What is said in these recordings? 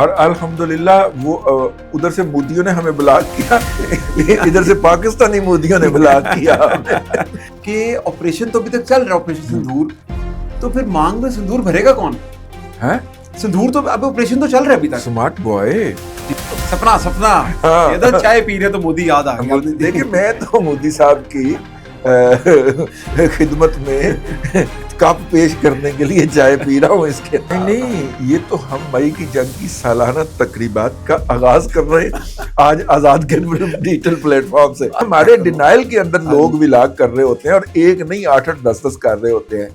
اور الحمدللہ وہ ادھر سے مودیوں نے ہمیں بلاک کیا، ادھر سے پاکستانی مودیوں نے بلاک کیا کہ آپریشن تو ابھی تک چل رہا ہے، آپریشن سندور، تو پھر مانگ میں سندور بھرے گا کون؟ ہے سندور تو اب آپریشن تو چل رہا ہے ابھی تک. سمارٹ بوائے سپنا ادھر چائے پی رہے تو مودی یاد آ گیا. دیکھیں میں تو مودی صاحب کی خدمت میں کپ پیش کرنے کے لیے چائے پی رہا ہوں. اس کے نہیں، یہ تو ہم مئی کی جنگ کی سالانہ تقریبات کا آغاز کر رہے ہیں آج آزاد کے ڈیجیٹل پلیٹ فارم سے. ہمارے ڈینائل کے اندر لوگ ولاگ کر رہے ہوتے ہیں اور ایک نہیں 8-8 10-10 کر رہے ہوتے ہیں.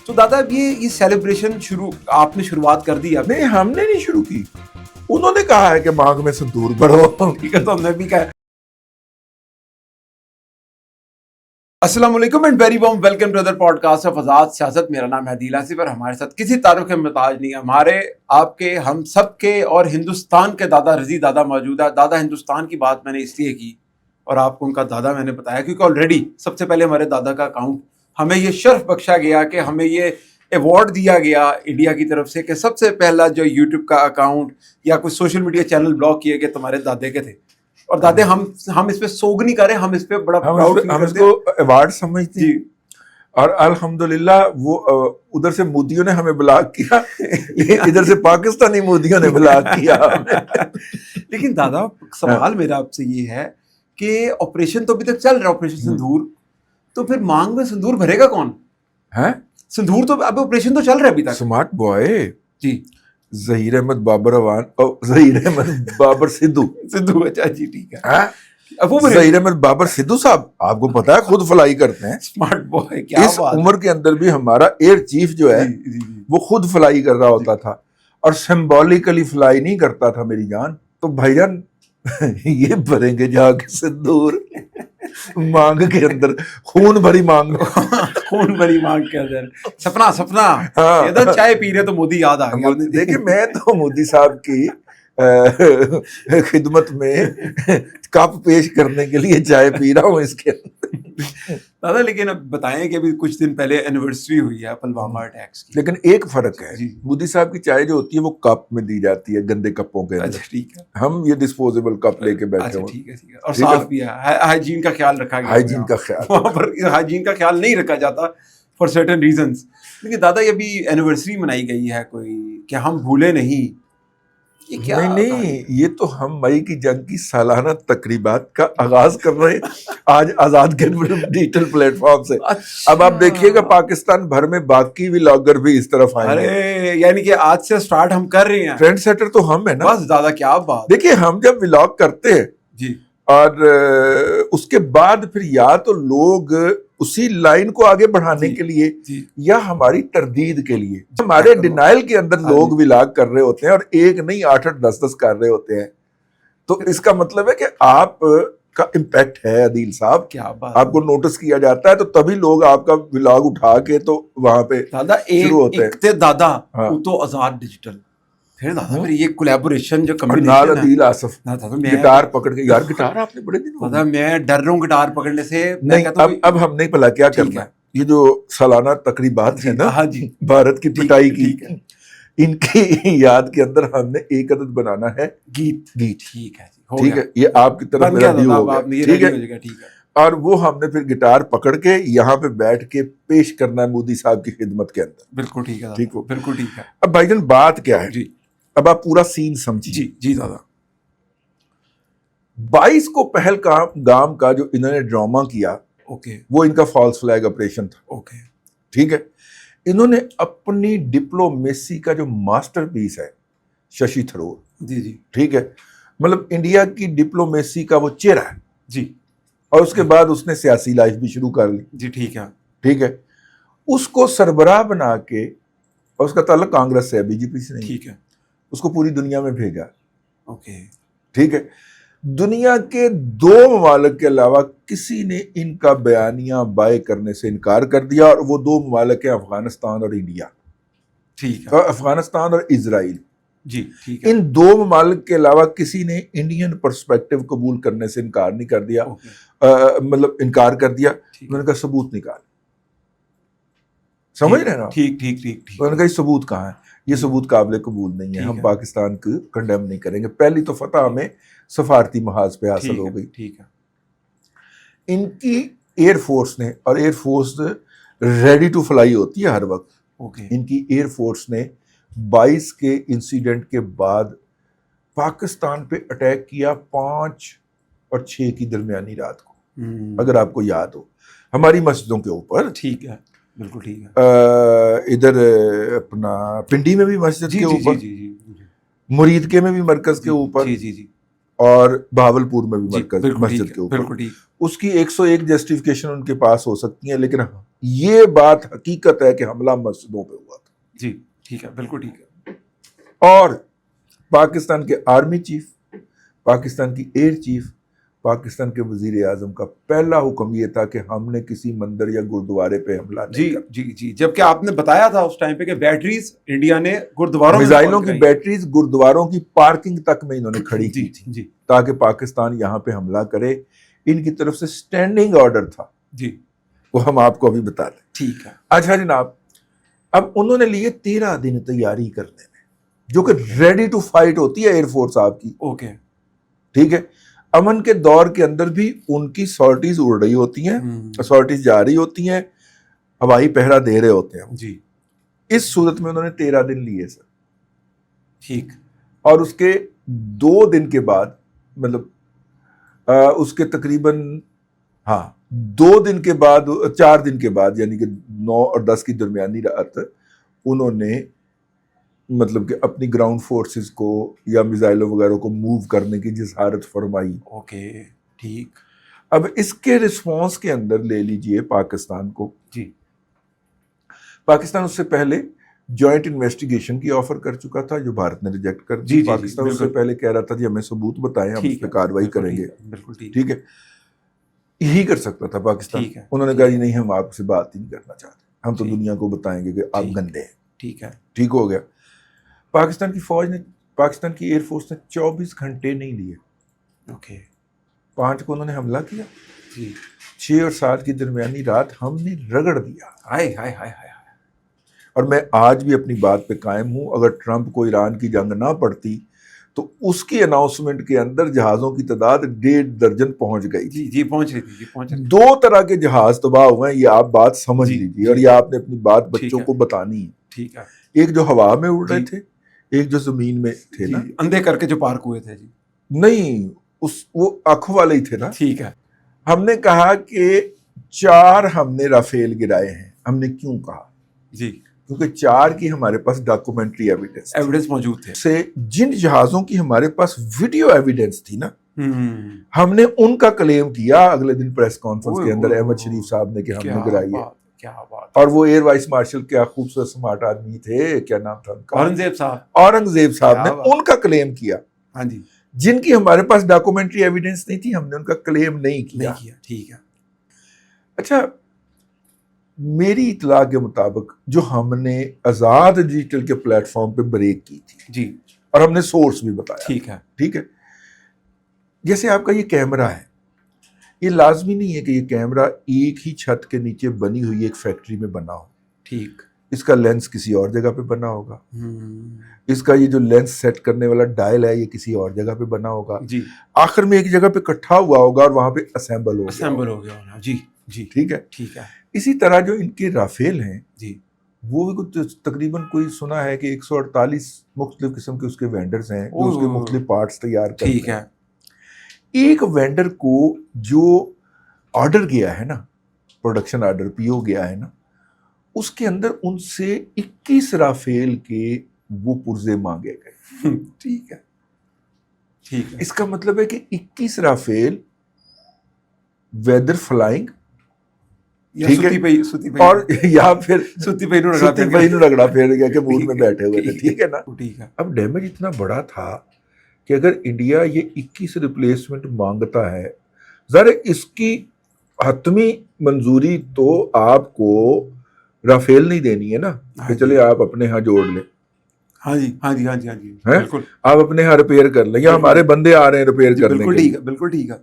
تو دادا اب یہ سیلیبریشن شروع آپ نے شروعات کر دی؟ نہیں، ہم نے نہیں شروع کی، انہوں نے کہا ہے کہ مانگ میں سندور بھرو. ٹھیک ہے، تو ہم نے بھی کہا. السلام علیکم and very warm welcome to other podcast of Azad Siyasat. میرا نام ہے عدیل آصف اور ہمارے ساتھ کسی تعارف کے محتاج نہیں ہے، ہمارے آپ کے ہم سب کے اور ہندوستان کے دادا رضی دادا موجود ہے. دادا ہندوستان کی بات میں نے اس لیے کی اور آپ کو ان کا دادا میں نے بتایا کیونکہ آلریڈی سب سے پہلے ہمارے دادا کا اکاؤنٹ ہمیں یہ شرف بخشا گیا کہ ہمیں یہ ایوارڈ دیا گیا انڈیا کی طرف سے کہ سب سے پہلا جو یوٹیوب کا اکاؤنٹ یا کوئی سوشل میڈیا چینل بلاک کیے گئے تمہارے دادے کے تھے. اور دادے ہم اس پہ سوگ نہیں کر رہے، ہم اس پہ بڑا ہم اس کو ایوارڈ سمجھتے ہیں. اور الحمدللہ وہ ادھر سے مودیوں نے ہمیں بلاک کیا، ادھر سے پاکستانی مودیوں نے بلاک کیا. لیکن دادا سوال میرا آپ سے یہ ہے کہ آپریشن تو ابھی تک چل رہا ہے، آپریشن سندور، تو پھر مانگ میں سندور بھرے گا کون؟ ہے سندور تو اب آپریشن تو چل رہا ہے ابھی تک. سمارٹ بوائے جی ظہیر احمد بابر اوان ظہیر احمد بابر سدھو. اچھا جی ٹھیک ہے. ظہیر احمد بابر سدھو صاحب آپ کو پتا ہے خود فلائی کرتے ہیں. اسمارٹ بوائے کیا اس عمر کے اندر بھی ہمارا ایئر چیف جو ہے وہ خود فلائی کر رہا ہوتا تھا اور سمبولیکلی فلائی نہیں کرتا تھا میری جان. تو بھائی جان یہ بھریں گے جا کے سندور مانگ کے اندر، خون بھری مانگ، خون بھری مانگ کے اندر. سپنا ادھر چائے پی رہے تو مودی یاد آ گیا. دیکھیں میں تو مودی صاحب کی خدمت میں کپ پیش کرنے کے لیے چائے پی رہا ہوں. اس کے دادا لیکن اب بتائیں کہ ابھی کچھ دن پہلے اینیورسری ہوئی ہے پلوامہ اٹیکس کی، لیکن ایک فرق ہے، مودی صاحب کی چائے جو ہوتی ہے وہ کپ میں دی جاتی ہے، گندے کپوں کے اندر. ٹھیک ہے، ہم یہ ڈسپوزیبل کپ لے کے بیٹھے ہوئے. ٹھیک ہے، اور صاف بھی ہے، ہائیجین کا خیال رکھا گیا. ہائیجین کا خیال، وہاں پر ہائیجین کا خیال نہیں رکھا جاتا فار سرٹن ریزنس. لیکن دادا یہ ابھی اینیورسری منائی گئی ہے کوئی کہ ہم بھولے نہیں، یہ کیا؟ نہیں، یہ تو ہم مئی کی جنگ کی سالانہ تقریبات کا آغاز کر رہے ہیں آج آزاد کے ڈیجیٹل پلیٹ فارم سے. اب آپ دیکھیے گا پاکستان بھر میں باقی ولاگر بھی اس طرف آئیں گے. ارے یعنی کہ آج سے سٹارٹ ہم کر رہے ہیں. ٹرینڈ سیٹر تو ہم ہیں نا. بس دادا کیا بات. دیکھیے ہم جب ولاگ کرتے ہیں جی اور اس کے بعد پھر یا تو لوگ اسی لائن کو آگے بڑھانے کے لیے یا ہماری تردید کے لیے ہمارے ڈینائل کے اندر لوگ ولاگ کر رہے ہوتے ہیں اور ایک نہیں 8-8 10-10 کر رہے ہوتے ہیں. تو اس کا مطلب ہے کہ آپ کا امپیکٹ ہے عدیل صاحب، کیا بات، آپ کو نوٹس کیا جاتا ہے تو تبھی لوگ آپ کا ولاگ اٹھا کے تو وہاں پہ شروع ہوتے ہیں. دادا وہ تو آزاد ڈیجیٹل پھر دادا پھر یہ کولیبوریشن جو نال عدیل آصف گٹار پکڑ کے، یار گٹار آپ نے بڑے دن دادا میں ڈر رہا ہوں گٹار پکڑنے سے. نہیں اب ہم نہیں پلا کیا کرنا ہے. یہ جو سالانہ تقریبات ہیں نا بھارت کی پٹائی کی، ان کی یاد کے اندر ہم نے ایک عدد بنانا ہے گیت. ٹھیک ہے، یہ آپ کی طرف میرا ڈیو ہو گیا. ٹھیک ہے، اور وہ ہم نے پھر گٹار پکڑ کے یہاں پہ بیٹھ کے پیش کرنا ہے مودی صاحب کی خدمت کے اندر. بالکل ٹھیک ہے، ٹھیک ہو، بالکل ٹھیک ہے. اب بھائی جان بات کیا ہے، اب آپ پورا سین سمجھیے. جی دادا 22 کو پہلگام کا جو انہوں نے ڈرامہ کیا وہ ان کا فالس فلیگ آپریشن تھا. ٹھیک ہے، انہوں نے اپنی ڈپلومیسی کا جو ماسٹر پیس ہے ششی تھرور، ٹھیک ہے، مطلب انڈیا کی ڈپلومیسی کا وہ چہرہ ہے. اور اس کے بعد اس نے سیاسی لائف بھی شروع کر لی. ٹھیک ہے، اس کو سربراہ بنا کے، اور اس کا تعلق کانگریس سے ہے، بی جے پی سے نہیں. ٹھیک ہے، اس کو پوری دنیا میں بھیجا. ٹھیک ہے، دنیا کے 2 ممالک کے علاوہ کسی نے ان کا بیانیہ بائے کرنے سے انکار کر دیا، اور وہ 2 ممالک ہیں افغانستان اور انڈیا. اور افغانستان اور اسرائیل. ان 2 ممالک کے علاوہ کسی نے انڈین پرسپیکٹو قبول کرنے سے انکار نہیں کر دیا، مطلب انکار کر دیا. انہوں نے کہا ثبوت نکال. سمجھ رہے ہیں نا؟ ٹھیک. انہوں نے کہا ثبوت کہاں ہے؟ یہ ثبوت قابل قبول نہیں ہے. ٹھیک ہم ہے. پاکستان کو کنڈیم نہیں کریں گے. پہلی تو فتح ہمیں سفارتی محاذ پہ حاصل ہو گئی. ٹھیک ہے. ان کی ایئر فورس نے, اور air force ready to fly ہوتی ہے ہر وقت, ان کی ایئر فورس نے 22 کے انسیڈنٹ کے بعد پاکستان پہ اٹیک کیا 5 اور 6 کی درمیانی رات کو, اگر آپ کو یاد ہو, ہماری مسجدوں کے اوپر. ٹھیک ہے, بالکل ٹھیک ہے. ادھر اپنا پنڈی میں بھی مسجد کے اوپر, مریدکے میں بھی مرکز کے اوپر, اور بہاولپور میں بھی مرکز مسجد کے اوپر. اس کی 101 جسٹیفیکیشن ان کے پاس ہو سکتی ہیں, لیکن یہ بات حقیقت ہے کہ حملہ مسجدوں پہ ہوا تھا. جی ٹھیک ہے, بالکل ٹھیک ہے. اور پاکستان کے آرمی چیف, پاکستان کی ایئر چیف, پاکستان کے وزیر اعظم کا پہلا حکم یہ تھا کہ ہم نے کسی مندر یا گردوارے پہ حملہ نہیں کرنا. جی جبکہ آپ نے بتایا تھا اس ٹائم پہ کہ بیٹریز انڈیا نے گردواروں میزائلوں کی بیٹریز گردواروں کی پارکنگ تک میں انہوں نے کھڑی کی تھی تاکہ پاکستان یہاں پہ حملہ کرے. ان کی طرف سے سٹینڈنگ آرڈر تھا, وہ ہم آپ کو ابھی بتا دیں. ٹھیک ہے. اچھا جناب, اب انہوں نے لیے 13 دن تیاری کرنے میں, جو کہ ریڈی ٹو فائٹ ہوتی ہے ایئر فورس آپ کی. ٹھیک ہے. امن کے دور کے اندر بھی ان کی سارٹیز اڑ رہی ہوتی ہیں, سارٹیز جا رہی ہوتی ہیں, ہوائی پہرا دے رہے ہوتے ہیں. اس صورت میں انہوں نے 13 دن لیے سر. ٹھیک. اور اس کے 2 دن کے بعد, مطلب اس کے تقریباً 2 دن کے بعد, 4 دن کے بعد, یعنی کہ 9 اور 10 کی درمیانی رات, انہوں نے مطلب کہ اپنی گراؤنڈ فورسز کو یا میزائلوں وغیرہ کو موو کرنے کی جسارت فرمائی. ٹھیک. اب اس کے رسپانس کے اندر لے لیجئے پاکستان کو. پاکستان اس سے پہلے جوائنٹ انویسٹیگیشن کی آفر کر چکا تھا, جو بھارت نے ریجیکٹ کر دی. پاکستان اس سے پہلے کہہ رہا تھا جی ہمیں ثبوت بتائیں, ہم اس پہ کاروائی کریں گے. ٹھیک ہے, یہی کر سکتا تھا پاکستان. انہوں نے کہا جی نہیں, ہم آپ سے بات ہی نہیں کرنا چاہتے, ہم تو دنیا کو بتائیں گے کہ آپ گندے ہیں. ٹھیک ہو گیا. پاکستان کی فوج نے, پاکستان کی ایئر فورس نے 24 گھنٹے نہیں لیے. 5 کو انہوں نے حملہ کیا, 6 اور 7 کی درمیانی رات ہم نے رگڑ دیا. اور میں آج بھی اپنی بات پہ قائم ہوں, اگر ٹرمپ کو ایران کی جنگ نہ پڑتی تو اس کی اناؤنسمنٹ کے اندر جہازوں کی تعداد 1.5 درجن پہنچ گئی. پہنچ رہی تھی. 2 طرح کے جہاز تباہ ہوئے ہیں, یہ آپ بات سمجھ لیجیے, اور یہ آپ نے اپنی بات بچوں کو بتانی ہے. ٹھیک ہے. ایک جو ہوا میں اڑ رہے تھے, ایک جو زمین میں تھے نا, اندھے کر کے جو پارک ہوئے تھے. نہیں, وہ آنکھوں والے ہی تھے نا. ٹھیک ہے. ہم نے کہا کہ 4 ہم نے رافیل گرائے ہیں. ہم نے کیوں کہا؟ کیونکہ 4 کی ہمارے پاس ڈاکومنٹری ایویڈنس موجود تھے. سے جن جہازوں کی ہمارے پاس ویڈیو ایویڈنس تھی نا, ہم نے ان کا کلیم کیا اگلے دن پریس کانفرنس کے اندر احمد شریف صاحب نے کہ ہم نے گرائی ہے. اور وہ ایئر وائس مارشل کیا خوبصورت سمارٹ آدمی تھے, کیا نام تھا ان کا, اورنگزیب صاحب نے ان کا کلیم کیا. جن کی ہمارے پاس ڈاکومنٹری ایویڈنس نہیں تھی, ہم نے ان کا کلیم نہیں کیا. ٹھیک ہے. اچھا, میری اطلاع کے مطابق جو ہم نے آزاد ڈیجیٹل کے پلیٹ فارم پہ بریک کی تھی, اور ہم نے سورس بھی بتایا. ٹھیک ہے. جیسے آپ کا یہ کیمرہ ہے, یہ لازمی نہیں ہے کہ یہ کیمرہ ایک ہی چھت کے نیچے بنی ہوئی ایک فیکٹری میں بنا ہو. ٹھیک. اس کا لینس کسی اور جگہ پہ بنا ہوگا. اس کا یہ جو لینس سیٹ کرنے والا ڈائل ہے, یہ کسی اور جگہ پہ بنا ہوگا. آخر میں ایک جگہ پہ اکٹھا ہوا ہوگا اور وہاں پہ اسمبل ہو گیا. ٹھیک ہے. اسی طرح جو ان کے رافیل ہیں, وہ بھی تقریباً کوئی سنا ہے کہ 148 مختلف قسم کے اس کے وینڈرز ہیں جو اس کے مختلف پارٹس تیار کرتے ہیں. ایک وینڈر کو جو آرڈر گیا ہے نا, پروڈکشن آرڈر PO گیا ہے نا, اس کے اندر ان سے 21 رافیل کے وہ پرزے مانگے گئے. ٹھیک ہے. اس کا مطلب ہے کہ 21 رافیل ویدر فلائنگ, اور یا پھر ستی پہ رگڑا پھیر گیا کہ مون میں بیٹھے ہوئے تھے. ٹھیک ہے نا. اب ڈیمیج اتنا بڑا تھا کہ اگر انڈیا یہ 21 ریپلیسمنٹ مانگتا ہے, ذرا اس کی حتمی منظوری تو آپ کو رافیل نہیں دینی ہے نا کہ چلے آپ اپنے ہاں جوڑ لیں. بالکل, آپ اپنے ہاں ریپیئر کر لیں, یا ہمارے بندے آ رہے ہیں ریپیئر کرنے کے لیے. بالکل ٹھیک ہے.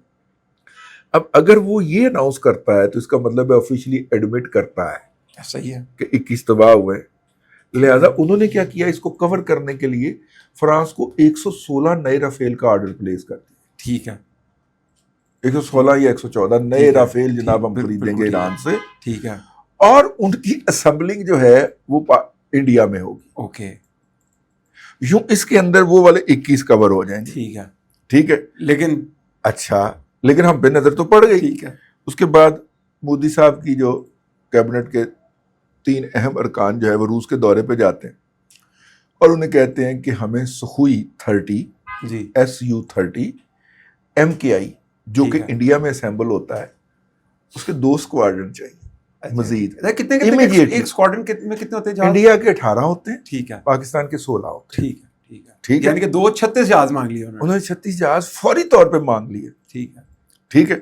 اب اگر وہ یہ اناؤنس کرتا ہے تو اس کا مطلب ہے آفیشلی ایڈمٹ کرتا ہے صحیح ہے کہ 21 تباہ ہوئے. لہذا انہوں نے کیا کیا, اس کو کور کرنے کے لیے فرانس کو 116 نئے رافیل کا آرڈر پلیس کر دیا. ٹھیک ہے, 116 یا 114 نئے رافیل جناب ہم خریدیں گے ایران سے. ٹھیک ہے, اور ان کی اسمبلنگ جو ہے وہ انڈیا میں ہوگی. اوکے, یوں اس کے اندر وہ والے 21 کور ہو جائیں گے. ٹھیک ہے, ٹھیک ہے, لیکن اچھا لیکن ہم پہ نظر تو پڑ گئی. ٹھیک ہے, اس کے بعد مودی صاحب کی جو کیبنٹ کے 3 اہم ارکان جو ہے وہ روس کے دورے پہ جاتے ہیں اور انہیں کہتے ہیں کہ ہمیں سخوئی 30 جی, SU-30 MKI جو کہ انڈیا میں اسمبل ہوتا ہے اس کے 2 اسکواڈرن چاہیے مزید. کتنے ایک اسکواڈرن میں کتنے ہوتے ہیں جہاز؟ انڈیا کے 18 ہوتے ہیں. ٹھیک ہے, پاکستان کے 16 ہوتے ہیں. ٹھیک ہے, ٹھیک ہے, ٹھیک ہے, یعنی کہ 36 جہاز مانگ لیے انہوں نے 36 جہاز فوری طور پہ مانگ لیے. ٹھیک ہے, ٹھیک ہے.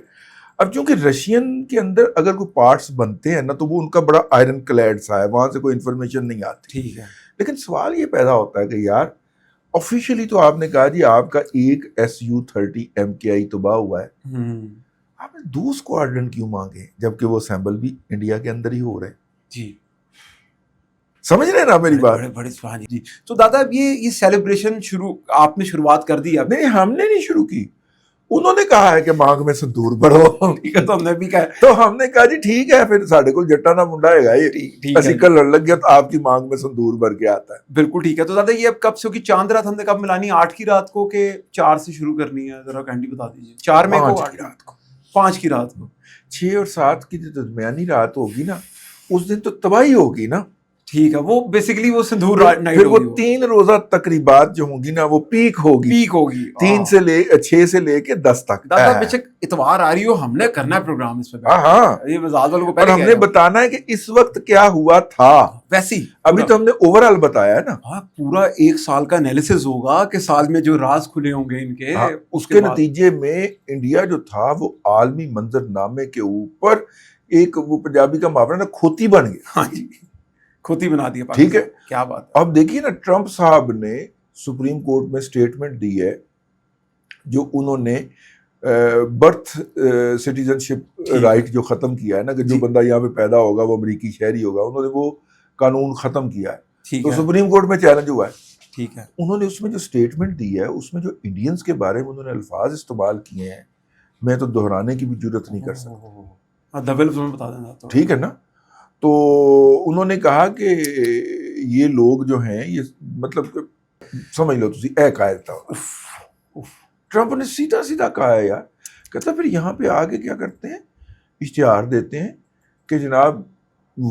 اب چونکہ رشین کے اندر اگر کوئی پارٹس بنتے ہیں نا تو وہ ان کا بڑا آئرن کلیڈ سا ہے, وہاں سے کوئی انفارمیشن نہیں آتی. ٹھیک ہے, لیکن سوال یہ پیدا ہوتا ہے کہ یار آفیشیلی تو آپ نے کہا جی آپ کا ایک SU-30 MKI تباہ ہوا ہے, آپ نے 2 اسکواڈرن کیوں مانگے جبکہ وہ اسمبل بھی انڈیا کے اندر ہی ہو رہے ہیں. جی, سمجھ رہے ہیں نا میری بات؟ بڑے جی. تو دادا اب یہ سیلیبریشن آپ نے شروعات کر دی. اب نہیں, ہم نے نہیں شروع کی, انہوں نے کہا ہے کہ مانگ میں سندور بڑھو. ٹھیک ہے, تو ہم نے بھی کہا, تو ہم نے کہا جی ٹھیک ہے, پھر ساڑھے کو جٹا نہ منڈا ہے گا, یہ اسی کا لڑ لگ گیا تو آپ کی مانگ میں سندور بھر کے آتا ہے. بالکل ٹھیک ہے. تو دادا یہ اب کب سے ہوگی چاند رات؟ ہم نے کب ملانی, 8 کی رات کو کہ 4 سے شروع کرنی ہے؟ ذرا کینڈی بتا دیجیے. 4 میں کو, 5 کی رات کو, 5 کی رات کو. 6 اور 7 کی جو درمیانی رات ہوگی نا اس دن تو تباہی ہوگی نا. ٹھیک ہے, وہ بیسیکلی وہ سندور نائٹ پھر وہ ہوگی. 3 روزہ تقریبات جو ہوں گی نا وہ پیک ہوگی 3 سے لے 6 سے لے کے 10 تک. دادا بے شک اتوار آ رہی ہو, ہم نے کرنا ہے پروگرام اس پہ. ہاں, یہ مزاج والوں کو اور ہم نے بتانا ہے کہ اس وقت کیا ہوا تھا. ویسی ابھی تو ہم نے اوور آل بتایا ہے نا. ہاں, پورا 1 سال کا انالیسس ہوگا کہ سال میں جو راز کھلے ہوں گے ان کے, اس کے نتیجے میں انڈیا جو تھا وہ عالمی منظر نامے کے اوپر ایک وہ پنجابی کا محاورہ نا کھوتی بن گیا. ہاں جی, کھوتی بنا دیا. ٹھیک ہے, کیا بات. اب دیکھیے نا ٹرمپ صاحب نے سپریم کورٹ میں سٹیٹمنٹ دی ہے جو انہوں نے برتھ سٹیزن شپ رائٹ جو ختم کیا ہے نا کہ جو بندہ یہاں پہ پیدا ہوگا وہ امریکی شہری ہوگا, انہوں نے وہ قانون ختم کیا ہے. تو سپریم کورٹ میں چیلنج ہوا ہے. ٹھیک ہے, انہوں نے اس میں جو سٹیٹمنٹ دی ہے اس میں جو انڈینز کے بارے میں انہوں نے الفاظ استعمال کیے ہیں میں تو دہرانے کی بھی جرت نہیں کر سکتا. دبل بتا دینا. ٹھیک ہے نا. تو انہوں نے کہا کہ یہ لوگ جو ہیں یہ مطلب سمجھ لو تسی اے قائد تھا. ٹرمپ نے سیدھا سیدھا کہا ہے یار, کہتا پھر یہاں پہ آگے کیا کرتے ہیں, اشتہار دیتے ہیں کہ جناب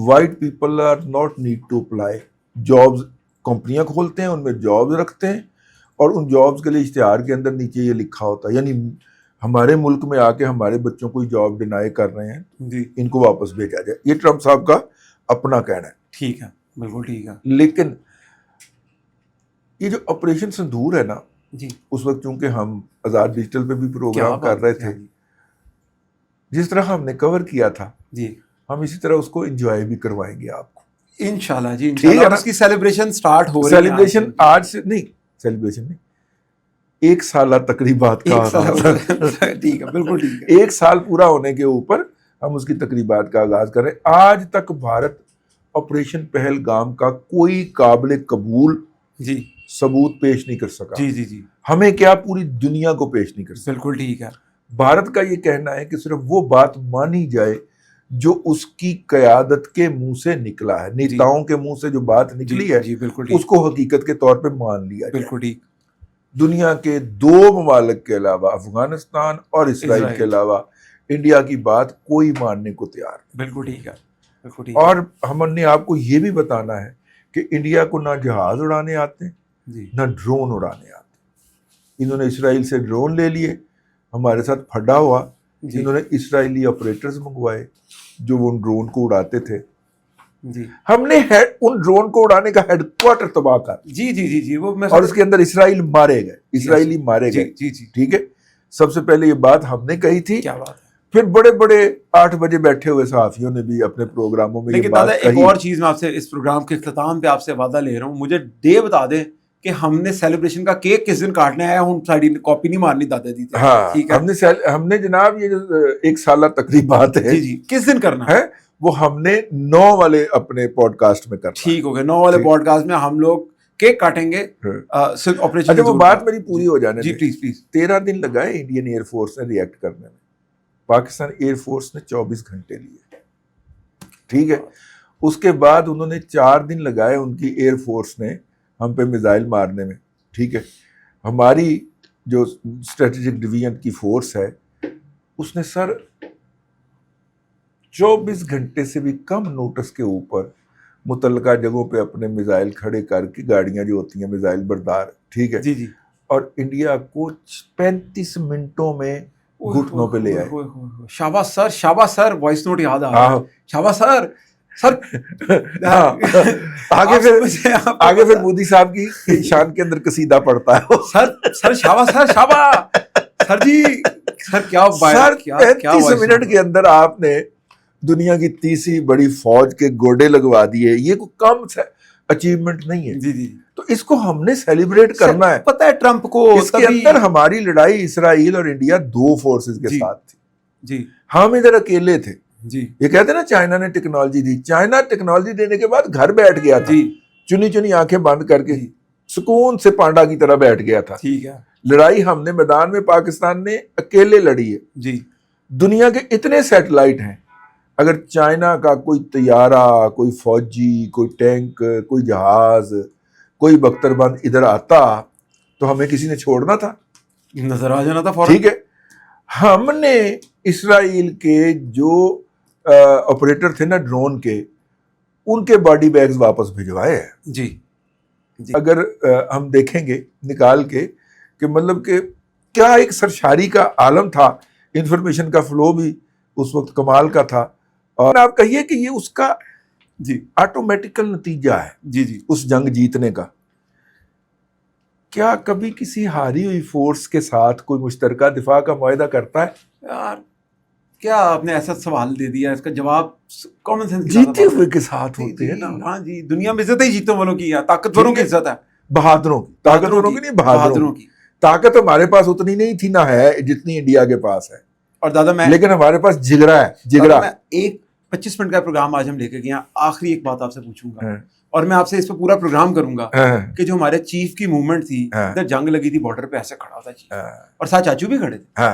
white people are not need to apply. Jobs کمپنیاں کھولتے ہیں, ان میں جابز رکھتے ہیں اور ان جابز کے لیے اشتہار کے اندر نیچے یہ لکھا ہوتا ہے, یعنی ہمارے ملک میں آ کے ہمارے بچوں کو جاب ڈینائی کر رہے ہیں جی, ان کو واپس بھیجا جائے. یہ ٹرمپ صاحب کا اپنا کہنا ہے. ٹھیک ہے, بالکل ٹھیک ہے. لیکن یہ جو آپریشن سندور ہے نا جی, اس وقت چونکہ ہم آزاد ڈیجیٹل پہ بھی پروگرام کر رہے تھے, جس طرح ہم نے کور کیا تھا جی, ہم اسی طرح اس کو انجوائے بھی کروائیں گے آپ کو انشاءاللہ. جی انشاءاللہ. اور اس کی سیلیبریشن سٹارٹ ہو رہی ہے. سیلیبریشن آج سے نہیں, سیلیبریشن نہیں, 1 سالہ تقریبات کا ٹھیک ہے, بالکل ٹھیک ہے. 1 سال پورا ہونے کے اوپر ہم اس کی تقریبات کا آغاز کریں. آج تک بھارت آپریشن پہلگام کا کوئی قابل قبول جی ثبوت پیش نہیں کر سکا. جی جی جی, ہمیں کیا پوری دنیا کو پیش نہیں کر سکا. بالکل ٹھیک ہے. بھارت کا یہ کہنا ہے کہ صرف وہ بات مانی جائے جو اس کی قیادت کے منہ سے نکلا ہے, نیتاؤں کے منہ سے جو بات نکلی ہے اس کو حقیقت کے طور پہ مان لیا جائے. بالکل ٹھیک. دنیا کے 2 ممالک کے علاوہ افغانستان اور اسرائیل کے علاوہ انڈیا کی بات کوئی ماننے کو تیار نہیں. بالکل ٹھیک ہے, بالکل ٹھیک. اور ہم نے آپ کو یہ بھی بتانا ہے کہ انڈیا کو نہ جہاز اڑانے آتے نہ ڈرون اڑانے آتے. انہوں نے اسرائیل سے ڈرون لے لیے, ہمارے ساتھ پھڈا ہوا. انہوں نے اسرائیلی آپریٹرز منگوائے جو وہ ان ڈرون کو اڑاتے تھے. جی, ہم نے ان ڈرون کو اڑانے کا ہیڈ کوارٹر تباہ کر. جی جی جی جی, وہ اور اس کے اندر اسرائیل مارے گئے, اسرائیلی مارے گئے. جی جی, ٹھیک ہے. سب سے پہلے یہ بات ہم نے کہی تھی. کیا بات ہے. پھر بڑے بڑے 8 بجے بیٹھے ہوئے صحافیوں نے بھی اپنے پروگراموں میں لیکن دادا ایک اور چیز میں آپ سے اس پروگرام کے اختتام پہ آپ سے وعدہ لے رہا ہوں, مجھے ڈے بتا دیں کہ ہم نے سیلیبریشن کا کیک کس دن کاٹنا ہے. ہم سائیڈ کاپی نہیں مارنی دادا جی. ہاں, ہم نے جناب یہ جو 1 سالہ تقریبات ہے جی جی, کس دن کرنا ہے وہ ہم نے 9 والے اپنے پوڈ کاسٹ میں کرنا. ٹھیک ہو گیا, 9 والے پوڈ کاسٹ میں ہم لوگ کیک کاٹیں گے صرف آپریشن. اچھا وہ بات میری پوری ہو جانے جی پلیز پلیز. 13 دن لگائے انڈین ایئر فورس نے ریئیکٹ کرنے میں, پاکستان ایئر فورس نے 24 گھنٹے لیے. ٹھیک ہے, اس کے بعد انہوں نے 4 دن لگائے ان کی ایئر فورس نے ہم پہ میزائل مارنے میں. ٹھیک ہے, ہماری جو اسٹریٹجک ڈویژن کی فورس ہے اس نے سر 24 گھنٹے سے بھی کم نوٹس کے اوپر متعلقہ جگہوں پہ اپنے میزائل کھڑے کر کے, گاڑیاں جو ہوتی ہیں میزائل بردار, ٹھیک ہے جی جی, اور انڈیا کو 35 منٹوں میں گھٹنوں پہ لے آئے. شاباش سر, شاباش سر, وائس نوٹ یاد آ رہا ہے. شاباش سر. سر آگے پھر مودی صاحب کی شان کے اندر قصیدہ پڑھتا ہے سر شاباش سر, شاباش سر جی. سر کیا سر 35 منٹ کے اندر آپ نے دنیا کی تیسری بڑی فوج کے گوڈے لگوا دیے. یہ کوئی کم اچیومنٹ نہیں ہے. جی جی, تو اس کو ہم نے سیلیبریٹ کرنا ہے. پتہ ہے ٹرمپ کو اس کے اندر ہماری لڑائی اسرائیل اور انڈیا 2 فورسز کے ساتھ تھی. جی, ہم ادھر اکیلے تھے. جی, یہ کہتے ہیں نا چائنا نے ٹیکنالوجی دی. چائنا ٹیکنالوجی دینے کے بعد گھر بیٹھ گیا تھا, چنی چنی آنکھیں بند کر کے سکون سے پانڈا کی طرح بیٹھ گیا تھا. ٹھیک ہے, لڑائی ہم نے میدان میں پاکستان نے اکیلے لڑی ہے. جی, دنیا کے اتنے سیٹلائٹ ہیں, اگر چائنا کا کوئی طیارہ, کوئی فوجی, کوئی ٹینک, کوئی جہاز, کوئی بختر بند ادھر آتا تو ہمیں کسی نے چھوڑنا تھا, نظر آ جانا تھا فوراً. ٹھیک ہے, ہم نے اسرائیل کے جو آپریٹر تھے نا ڈرون کے, ان کے باڈی بیگز واپس بھجوائے ہیں. جی, اگر ہم دیکھیں گے نکال کے کہ مطلب کہ کیا ایک سرشاری کا عالم تھا, انفارمیشن کا فلو بھی اس وقت کمال کا تھا. اور آپ کہیے کہ یہ اس کا جی آٹومیٹیکل نتیجہ ہے جی جی, اس جنگ جیتنے کا. کیا کبھی کسی ہاری ہوئی فورس کے ساتھ کوئی مشترکہ دفاع کا معاہدہ کرتا ہے؟ یار کیا آپ نے ایسا سوال دے دیا, اس کا جواب کامن سینس. جیتے ہوئے کے ساتھ ہوتے ہیں نا. ہاں جی, دنیا میں عزت ہی جیتوں والوں کی ہے, طاقتوروں کی عزت ہے, بہادروں کی. طاقتوروں کی نہیں, بہادروں کی. طاقت ہمارے پاس اتنی نہیں تھی نہ ہے جتنی انڈیا کے پاس ہے. اور دادا میں, لیکن ہمارے پاس جگرا ہے, جگرا. ایک 25 منٹ کا پروگرام آج ہم لے کے گئے ہیں, آخری ایک بات آپ سے پوچھوں گا اور میں آپ سے اس پہ پورا پروگرام کروں گا کہ جو ہمارے چیف کی موومنٹ تھی, ادھر جنگ لگی تھی بارڈر پہ, ایسے کھڑا تھا اور ساتھ چاچو بھی کھڑے تھے.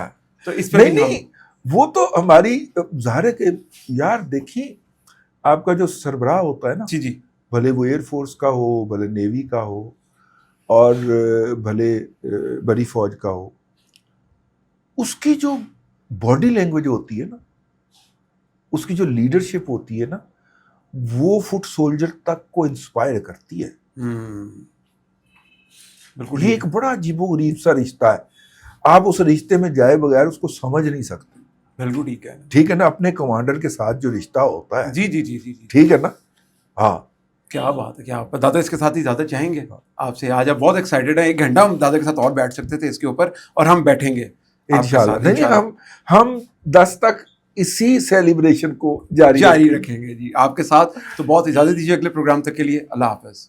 تو اس پہ نہیں, وہ تو ہماری ظاہر ہے کہ یار دیکھیں آپ کا جو سربراہ ہوتا ہے نا, جی جی, بھلے وہ ایئر فورس کا ہو, بھلے نیوی کا ہو, اور بھلے بڑی فوج کا ہو, اس کی جو باڈی لینگویج ہوتی ہے نا, اس کی جو لیڈرشپ ہوتی ہے نا, وہ فٹ سولجر تک کو انسپائر کرتی ہے. بالکل, یہ ایک بڑا عجیب و غریب سا رشتہ ہے. آپ اس رشتے میں جائے بغیر اس کو سمجھ نہیں سکتے. بالکل ٹھیک ہے, ٹھیک ہے نا, اپنے کمانڈر کے ساتھ جو رشتہ ہوتا ہے. جی جی جی جی, ٹھیک ہے نا. ہاں, کیا بات ہے, کیا دادا اس کے ساتھ ہی زیادہ چاہیں گے آپ سے. آج آپ بہت ایکسائٹیڈ ہیں, 1 گھنٹہ ہم دادا کے ساتھ اور بیٹھ سکتے تھے اس کے اوپر, اور ہم بیٹھیں گے انشاءاللہ. نہیں, ہم 10 تک اسی سیلیبریشن کو جاری رکھیں گے. جی آپ کے ساتھ. تو بہت اجازت دیجیے اگلے پروگرام تک کے لیے. اللہ حافظ.